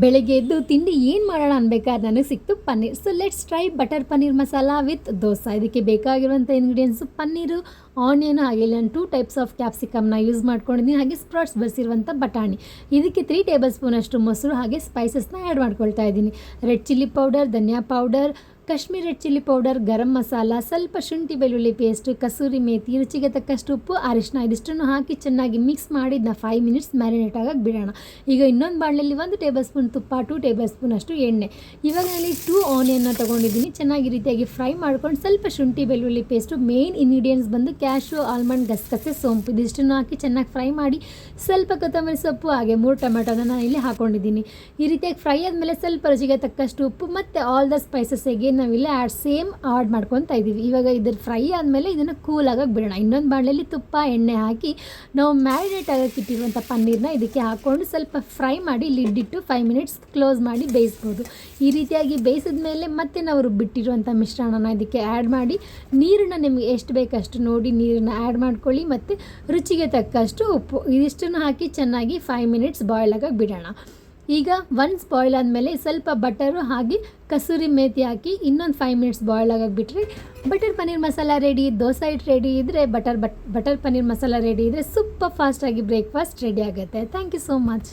ಬೆಳಗ್ಗೆ ಎದ್ದು ತಿಂಡಿ ಏನು ಮಾಡೋಣ ಅನ್ಬೇಕಾದ್ರೆ ನನಗೆ ಸಿಕ್ತು paneer. So let's try butter paneer masala with dosa. ಇದಕ್ಕೆ ಬೇಕಾಗಿರುವಂಥ ಇಂಗ್ರೀಡಿಯೆಂಟ್ಸು ಪನ್ನೀರು, ಆನಿಯನ್, ಹಾಗೆ ನಾನು 2 ಟೈಪ್ಸ್ ಆಫ್ ಕ್ಯಾಪ್ಸಿಕಮ್ನ ಯೂಸ್ ಮಾಡ್ಕೊಂಡಿದ್ದೀನಿ, ಹಾಗೆ ಸ್ಪ್ರೌಟ್ಸ್ ಬೆರೆಸಿರುವಂಥ ಬಟಾಣಿ. ಇದಕ್ಕೆ 3 ಟೇಬಲ್ ಸ್ಪೂನಷ್ಟು ಮೊಸರು ಹಾಗೆ ಸ್ಪೈಸಸ್ನ ಆ್ಯಡ್ ಮಾಡ್ಕೊಳ್ತಾ ಇದ್ದೀನಿ. ರೆಡ್ ಚಿಲ್ಲಿ ಪೌಡರ್, ಧನಿಯಾ powder, Kashmir red chilli powder, garam masala, ಸ್ವಲ್ಪ ಶುಂಠಿ ಬೆಳ್ಳುಳ್ಳಿ ಪೇಸ್ಟು, ಕಸೂರಿ ಮೇಥಿ, ರುಚಿಗೆ ತಕ್ಕಷ್ಟು ಉಪ್ಪು, ಅರಿಶಿನ ಇದಿಷ್ಟನ್ನು ಹಾಕಿ ಚೆನ್ನಾಗಿ ಮಿಕ್ಸ್ ಮಾಡಿ ಇದನ್ನ 5 ಮಿನಿಟ್ಸ್ ಮ್ಯಾರಿನೇಟ್ ಆಗಕ್ಕೆ ಬಿಡೋಣ. ಈಗ ಇನ್ನೊಂದು ಬಾಣಲೆಯಲ್ಲಿ 1 ಟೇಬಲ್ ಸ್ಪೂನ್ ತುಪ್ಪ, 2 ಟೇಬಲ್ ಸ್ಪೂನ್ ಅಷ್ಟು ಎಣ್ಣೆ. ಇವಾಗ ನಾನು 2 ಆನಿಯನ್ನ ತೊಗೊಂಡಿದ್ದೀನಿ. ಚೆನ್ನಾಗಿ ರೀತಿಯಾಗಿ ಫ್ರೈ ಮಾಡ್ಕೊಂಡು ಸ್ವಲ್ಪ ಶುಂಠಿ ಬೆಳ್ಳುಳ್ಳಿ ಪೇಸ್ಟು, ಮೇನ್ ಇಂಗ್ರೀಡಿಯೆಂಟ್ಸ್ ಬಂದು ಕ್ಯಾಶು, ಆಲ್ಮಂಡ್, ಗಸಗಸೆ, ಸೋಂಪು ಇದಿಷ್ಟನ್ನು ಹಾಕಿ ಚೆನ್ನಾಗಿ ಫ್ರೈ ಮಾಡಿ ಸ್ವಲ್ಪ ಕೊತ್ತಂಬರಿ ಸೊಪ್ಪು ಹಾಗೆ 3 ಟೊಮೆಟೊನ ನಾನು ಇಲ್ಲಿ ಹಾಕೊಂಡಿದ್ದೀನಿ. ಈ ರೀತಿಯಾಗಿ ಫ್ರೈ ಆದಮೇಲೆ ಸ್ವಲ್ಪ ರುಚಿಗೆ ತಕ್ಕಷ್ಟು ಉಪ್ಪು ಮತ್ತು ಆಲ್ ದ ಸ್ಪೈಸಸ್ ಹೇಗೆ ನಾವಿಲ್ಲ ಆ್ಯಡ್ ಮಾಡ್ಕೊತಾ ಇದ್ದೀವಿ. ಇವಾಗ ಇದ್ರ ಫ್ರೈ ಆದಮೇಲೆ ಇದನ್ನು ಕೂಲ್ ಆಗಕ್ಕೆ ಬಿಡೋಣ. ಇನ್ನೊಂದು ಬಾಣಲೆಯಲ್ಲಿ ತುಪ್ಪ, ಎಣ್ಣೆ ಹಾಕಿ ನಾವು ಮ್ಯಾರಿನೇಟ್ ಆಗಕ್ಕೆ ಇಟ್ಟಿರುವಂಥ ಪನ್ನೀರನ್ನ ಇದಕ್ಕೆ ಹಾಕ್ಕೊಂಡು ಸ್ವಲ್ಪ ಫ್ರೈ ಮಾಡಿ ಲಿಡ್ಡಿಟ್ಟು 5 ಮಿನಿಟ್ಸ್ ಕ್ಲೋಸ್ ಮಾಡಿ ಬೇಯಿಸ್ಬೋದು. ಈ ರೀತಿಯಾಗಿ ಬೇಯಿಸಿದ ಮೇಲೆ ಮತ್ತೆ ನಾವು ರುಬ್ಬಿಟ್ಟಿರುವಂಥ ಮಿಶ್ರಣನ ಇದಕ್ಕೆ ಆ್ಯಡ್ ಮಾಡಿ ನೀರನ್ನು ನಿಮಗೆ ಎಷ್ಟು ಬೇಕಷ್ಟು ನೋಡಿ ನೀರನ್ನು ಆ್ಯಡ್ ಮಾಡ್ಕೊಳ್ಳಿ ಮತ್ತು ರುಚಿಗೆ ತಕ್ಕಷ್ಟು ಉಪ್ಪು ಇದಿಷ್ಟನ್ನು ಹಾಕಿ ಚೆನ್ನಾಗಿ 5 ಮಿನಿಟ್ಸ್ ಬಾಯ್ಲ್ ಆಗಕ್ಕೆ ಬಿಡೋಣ. ಈಗ ಒನ್ಸ್ ಬಾಯ್ಲ್ ಆದಮೇಲೆ ಸ್ವಲ್ಪ ಬಟರು ಹಾಗೆ ಕಸೂರಿ ಮೇಥಿ ಹಾಕಿ ಇನ್ನೊಂದು 5 ಮಿನಿಟ್ಸ್ ಬಾಯ್ಲ್ ಆಗಕ್ಕೆ ಬಿಟ್ಟರೆ ಬಟರ್ ಪನ್ನೀರ್ ಮಸಾಲ ರೆಡಿ. ದೋಸೆ ಹಿಟ್ಟು ರೆಡಿ ಇದ್ದರೆ ಬಟರ್ ಪನ್ನೀರ್ ಮಸಾಲ ರೆಡಿ ಇದ್ದರೆ ಸೂಪರ್ ಫಾಸ್ಟಾಗಿ ಬ್ರೇಕ್ಫಾಸ್ಟ್ ರೆಡಿ ಆಗುತ್ತೆ. Thank you so much.